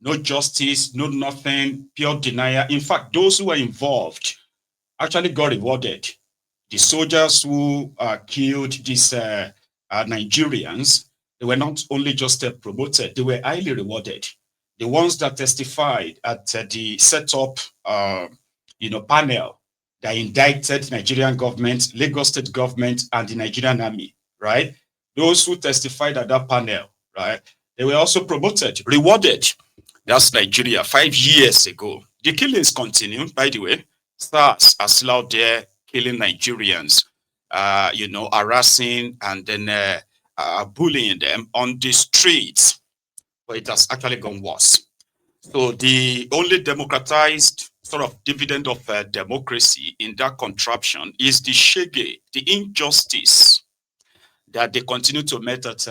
no justice, no nothing, pure denial. In fact, those who were involved actually got rewarded. The soldiers who killed these Nigerians, they were not only just promoted, they were highly rewarded. The ones that testified at the setup, panel that indicted Nigerian government, Lagos state government, and the Nigerian army, right? Those who testified at that panel, right? They were also promoted, rewarded. That's Nigeria 5 years ago. The killings continue, by the way. SARS are still out there killing Nigerians, harassing and then bullying them on the streets. But it has actually gone worse. So the only democratized sort of dividend of democracy in that contraption is the shege, the injustice that they continue to met at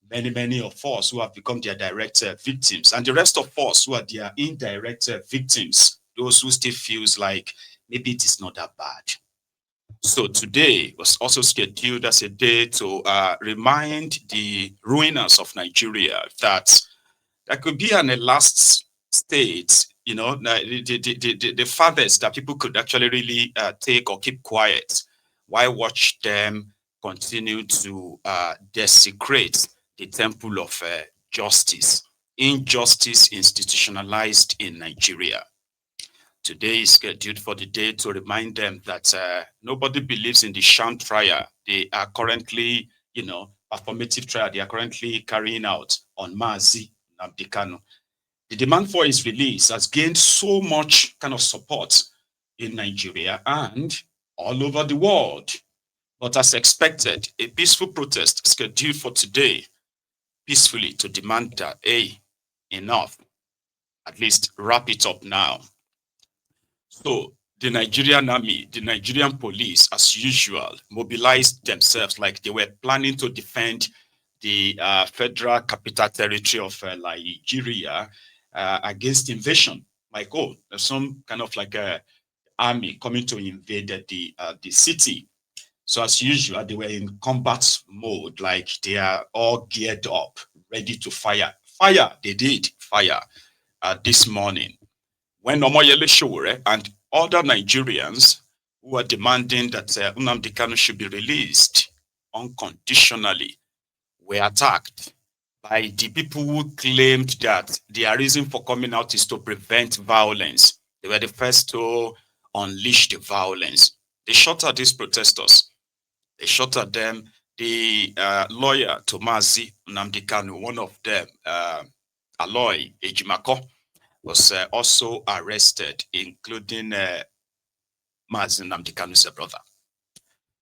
many of us who have become their direct victims, and the rest of us who are their indirect victims, those who still feels like maybe it is not that bad. So today was also scheduled as a day to remind the ruiners of Nigeria that there could be a last state, the farthest that people could actually really take or keep quiet. Why watch them continue to desecrate the temple of justice, injustice institutionalized in Nigeria? Today is scheduled for the day to remind them that nobody believes in the sham trial they are currently, performative trial they are currently carrying out on Mazi Nnamdi Kanu. The demand for his release has gained so much kind of support in Nigeria and all over the world. But as expected, a peaceful protest scheduled for today, peacefully to demand that, hey, enough, at least wrap it up now. So the Nigerian army, the Nigerian police, as usual, mobilized themselves like they were planning to defend the federal capital territory of Nigeria against invasion. Like, oh, there's some kind of like a army coming to invade the city. So as usual, they were in combat mode, like they are all geared up, ready to fire. Fire, they did fire this morning when Omoyele Sowore and other Nigerians who are demanding that Nnamdi Kanu should be released unconditionally were attacked by the people who claimed that their reason for coming out is to prevent violence. They were the first to unleash the violence. They shot at these protesters. They shot at them. The lawyer to Mazi Nnamdi Kanu, one of them, Aloy Ejimako, was also arrested, including Mazi Nnamdi Kanu's brother.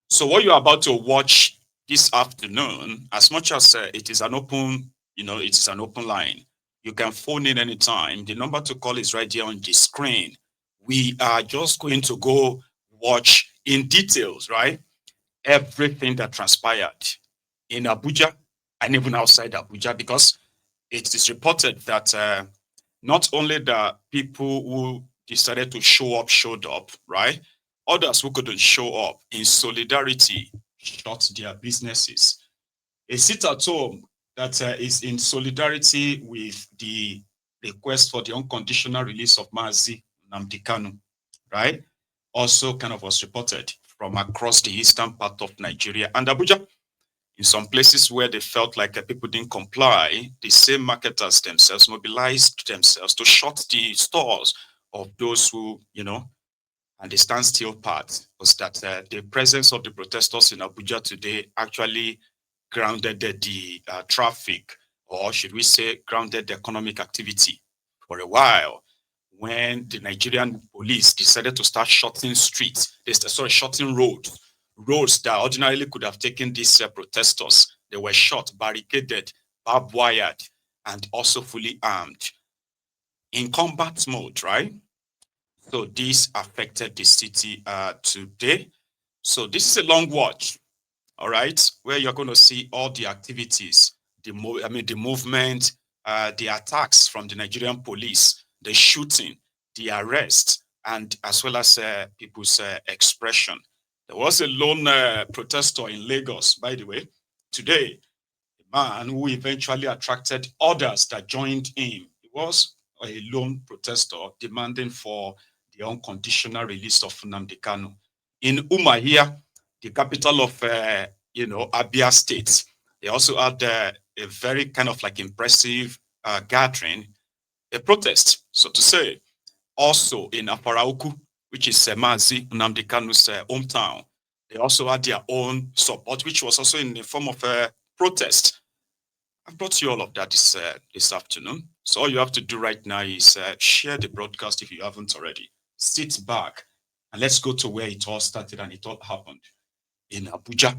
So what you're about to watch this afternoon, as much as it is an open, it's an open line, you can phone in anytime. The number to call is right here on the screen. We are just going to go watch in details, right? Everything that transpired in Abuja and even outside Abuja, because it is reported that not only the people who decided to show up showed up, right? Others who couldn't show up in solidarity shut their businesses. A sit-at-home that is in solidarity with the request for the unconditional release of Mazi Nnamdi Kanu, right? Also kind of was reported from across the eastern part of Nigeria and Abuja. In some places where they felt like people didn't comply, the same marketers themselves mobilized themselves to shut the stores of those who, and the standstill part was that the presence of the protesters in Abuja today actually grounded the traffic, or should we say grounded the economic activity for a while. When the Nigerian police decided to start shutting streets, they started shutting roads that ordinarily could have taken these protesters. They were shot, barricaded, barbed wired, and also fully armed in combat mode, right? So this affected the city today. So this is a long watch, all right, where you're going to see all the activities, the movement, the attacks from the Nigerian police, the shooting, the arrest, and as well as people's expression. There was a lone protester in Lagos, by the way, today, a man who eventually attracted others that joined him. He was a lone protester demanding for the unconditional release of Nnamdi Kanu. In Umuahia, the capital of Abia State, they also had a very kind of like impressive gathering, a protest, so to say. Also in Aparauku, which is Mazi Nnamdi Kanu's hometown, they also had their own support, which was also in the form of a protest. I've brought you all of that this afternoon. So all you have to do right now is share the broadcast if you haven't already. Sit back and let's go to where it all started and it all happened in Abuja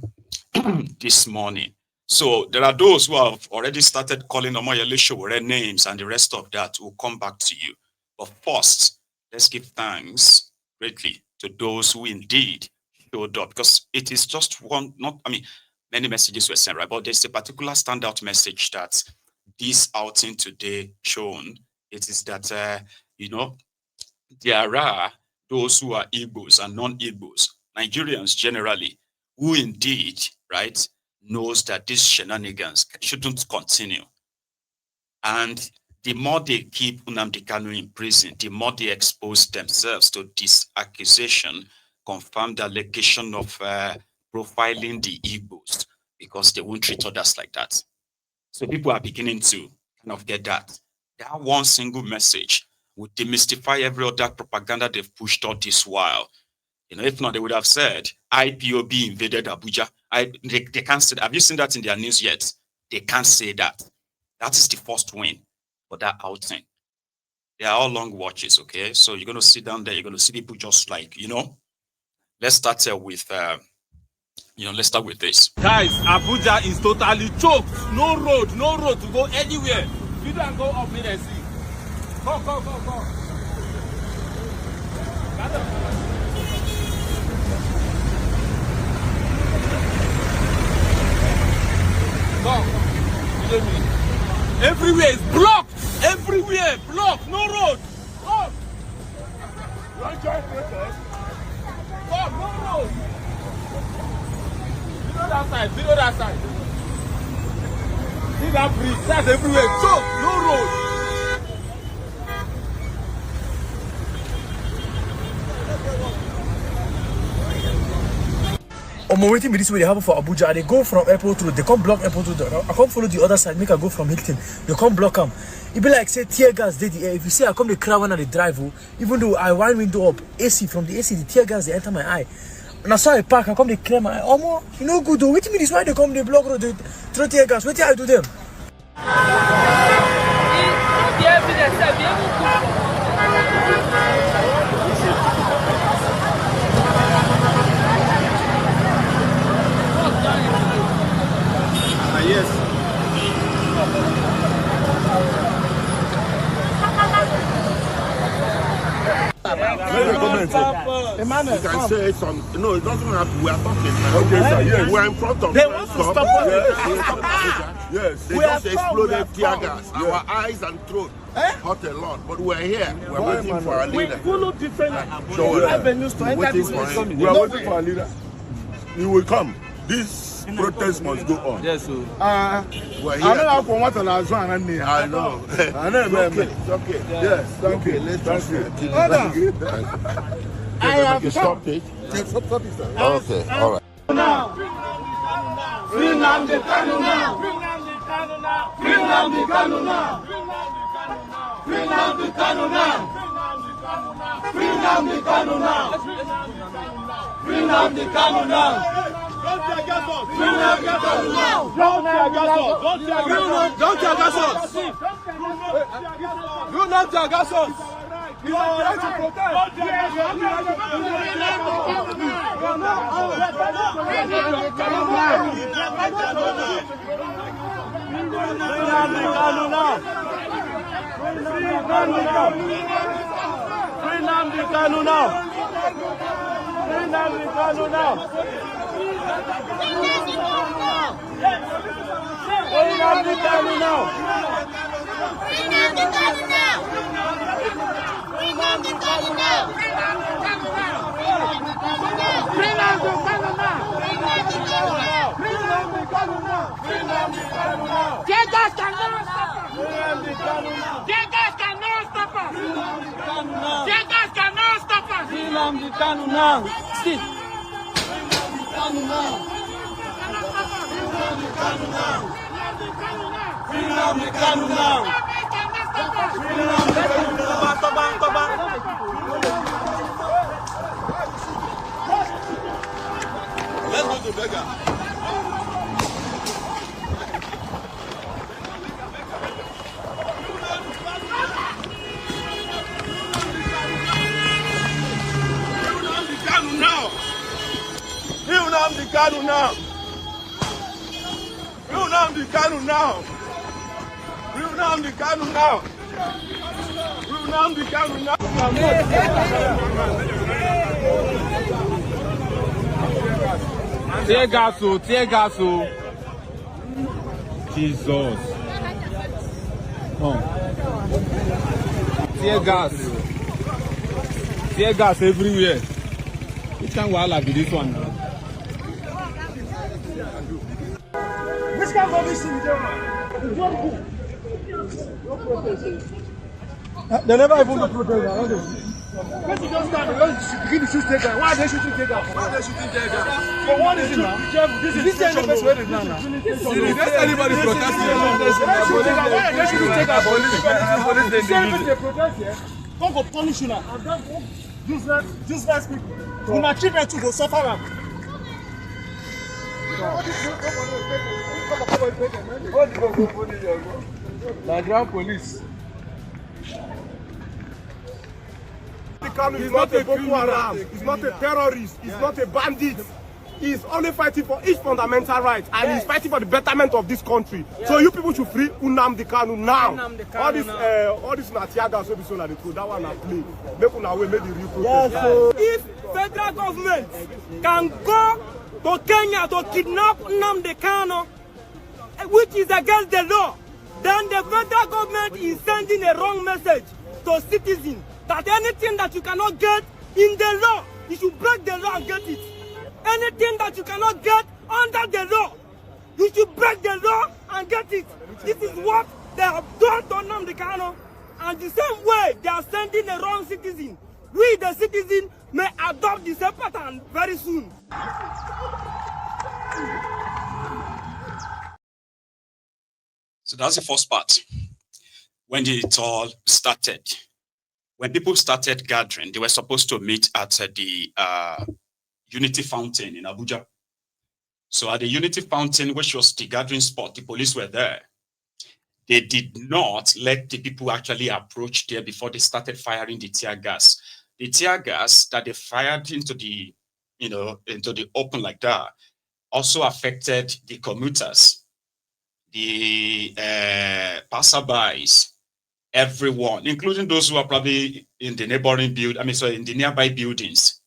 this morning. So there are those who have already started calling Omoyele Sowore names and the rest of that will come back to you. But first, let's give thanks greatly to those who indeed showed up, because it is just one, many messages were sent, right? But there's a particular standout message that this outing today shown. It is that, there are those who are Igbos and non-Igbos, Nigerians generally, who indeed, right, knows that these shenanigans shouldn't continue. And the more they keep Nnamdi Kanu in prison, the more they expose themselves to this accusation, confirmed allegation of profiling the Igbos, because they won't treat others like that. So people are beginning to kind of get that. That one single message would demystify every other propaganda they've pushed all this while. If not, they would have said IPOB invaded Abuja. They can't say that. Have you seen that in their news yet? They can't say that. That is the first win for that outing. They are all long watches, okay? So you're going to sit down there, you're going to see people just like, let's start with, let's start with this. Guys, Abuja is totally choked. No road to go anywhere. You don't go up in and see. Go. Everywhere is blocked. Everywhere blocked. No road. Go. No road. Below that side. See that bridge? That's everywhere. Choke. No road. I'm waiting with this way they happen for Abuja. They go from airport road, they come block airport road. I come follow the other side, make I go from Hilton. They come block them. It be like say tear gas they the air. If you say I come the crowd when I drive, even though I wind window up, AC from the AC, the tear gas they enter my eye. And I saw a park, I come they clear my eye. Oh, you know good though. Wait me this why they come they block road, they throw tear gas. Wait till I do them. Yes. You can say it on. No, it doesn't have to. We are talking now. Okay, sir. Yes. We are in front of. They want to stop us. Yes. They just exploded tear gas. Our eyes and throat hurt a lot, but we're here. We're waiting for our leader. We follow different avenues to enter this country. We are waiting for our leader. He will come. This protest must go on. Yes, sir. We're here. I know. It's okay. Yes. Thank you. Let's just I have stopped it. Okay. All right. Now. Free Nnamdi Kanu now. Free Nnamdi Kanu now. Free Nnamdi Kanu now. Free Nnamdi Kanu now. Free Nnamdi Kanu now. Don't tear gas us! Don't tear gas us! Don't tear gas us! Do not tear gas us! You are right to protest! Don't tear gas us! Free Nnamdi Kanu now! Free Nnamdi Kanu now! Free Nnamdi Kanu now! Free Nnamdi Kanu now! Free Nnamdi Kanu now! Free Nnamdi Kanu now! Free Nnamdi Kanu now! Free Nnamdi Kanu now! Tear gas cannot stop us! Free Nnamdi Kanu now! Tear gas Nnamdi Kanu now. Still. Kanu now. Nnamdi Kanu now. Let's go to beggar. Nnamdi Kanu now. Nnamdi Kanu now. Nnamdi Kanu now. Nnamdi Kanu now. Tear gas, Jesus. Oh. Tear gas everywhere. Which kind of wahala be this one now? Which kind of this thing? They never even do protest. Let's just stand. Let's begin to shoot Tega. Why are they shooting Tega? Why are they shooting Tega? For what is it now? This is the place where it is now. Let anybody protest here. Why are they shooting Tega? Police they protest here. Don't go punish you now. Useless people. You na children to go suffer am. Background police. He's not a Boko Haram, he's not a terrorist, he's not a bandit. He's only fighting for each fundamental right, and he's fighting for the betterment of this country. So you people should free Nnamdi Kanu now. All this Natiaga so be so like the truth. That one I play. Make una way, make the real protest. If federal government can go to Kenya to kidnap Nnamdi Kanu, which is against the law, then the federal government is sending a wrong message to citizens that anything that you cannot get in the law, you should break the law and get it. Anything that you cannot get under the law, you should break the law and get it. This is what they have done to Nnamdi Kanu. And the same way they are sending a wrong citizen, we the citizen may adopt the same pattern very soon. So that's the first part. When it all started, when people started gathering, they were supposed to meet at the Unity Fountain in Abuja. So at the Unity Fountain, which was the gathering spot, the police were there. They did not let the people actually approach there before they started firing the tear gas. The tear gas that they fired into the, into the open like that also affected the commuters, the passerbys, everyone, including those who are probably in the neighboring in the nearby buildings.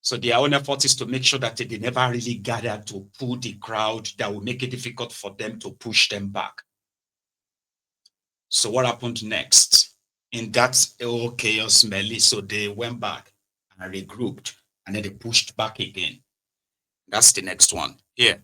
So their own effort is to make sure that they never really gather to pull the crowd that will make it difficult for them to push them back. So what happened next? In that chaos melee, so they went back and regrouped, and then they pushed back again. That's the next one. Here.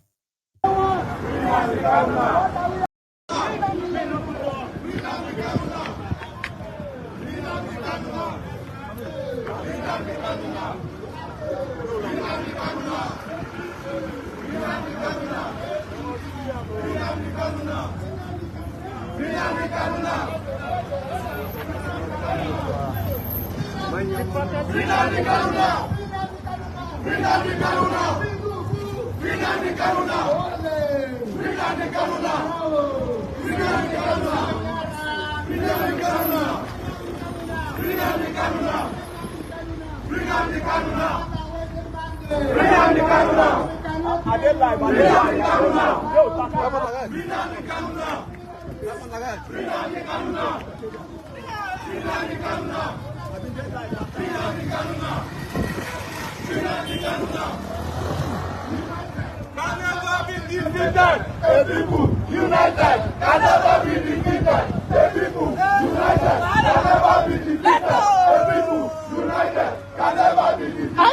The people united can never be defeated. The people united can never be defeated. The people united can never be defeated.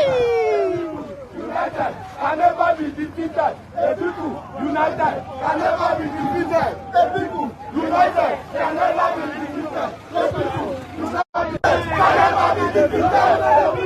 United can never be defeated. The people united can never be defeated. The people united can never be defeated. The people united can never be defeated.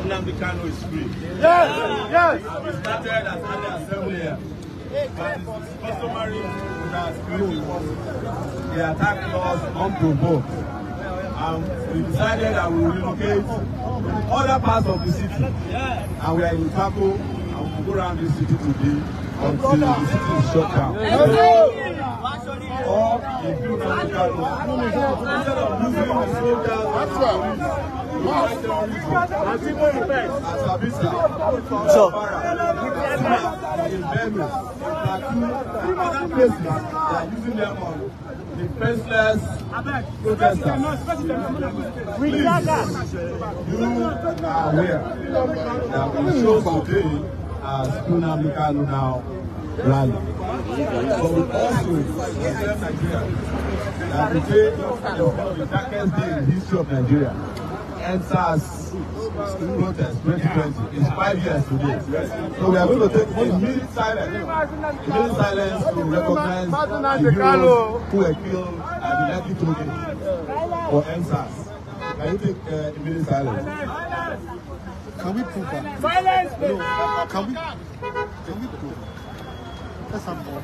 Nnamdi Kanu is free. Yes. We started as early as 7 a.m. But it's customary that the attack was unprovoked. We decided that we will relocate to other parts of the city. And we are in Tako and we will go around the city today until the city is shut down. Or if you Nnamdi Kanu, instead of losing the soldiers and the police, defenseless protesters. Please, you are aware that we show today as Nnamdi Kanu now rally. But we also tell Nigeria that today is the darkest day in the history of Nigeria. EndSARS protest 2020 is 5 years today. So we are going to take a minute silence to recognize the heroes who were killed at the Lekki toll gate for EndSARS. Can you take a minute silence? Can we prove that? Silence! No. Can we prove? Let's have more.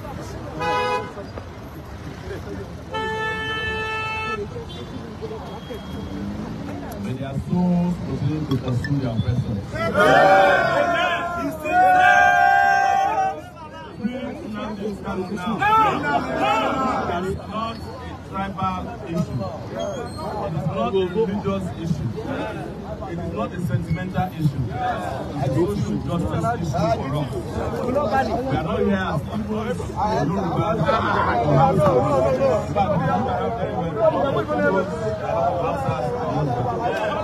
May their souls continue to pursue their oppressors. Tribal issue. It is not a religious issue. It is not a sentimental issue. It is a social justice issue for us. We are not here as Igbos, Yorubas, or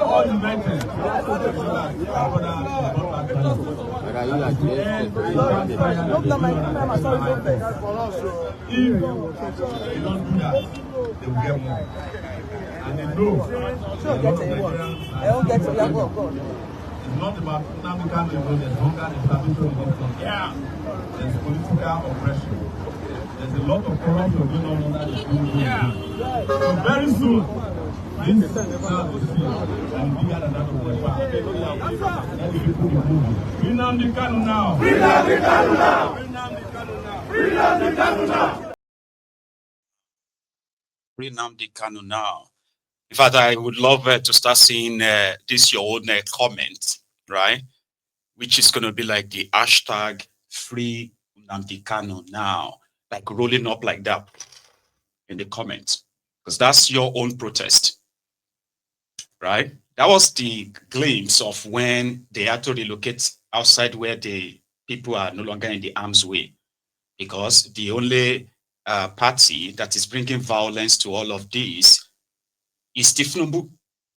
all united. If they don't do that, they will get more. And they know it's not about Nnamdi Kanu alone, there's hunger, there's starvation in this country. There's political oppression. There's a lot of corruption going on under the political. So very soon, this will see and bigger than that of the past. Let the people be moving. Free Nnamdi Kanu now! Free Nnamdi Kanu now! Free Nnamdi Kanu now! Free Nnamdi Kanu now. In fact, I would love to start seeing this your own comment, right? Which is going to be like the hashtag free Nnamdi Kanu now, like rolling up like that in the comments, because that's your own protest, right? That was the glimpse of when they had to relocate outside where the people are no longer in the arm's way, because the only party that is bringing violence to all of this is Tinubu.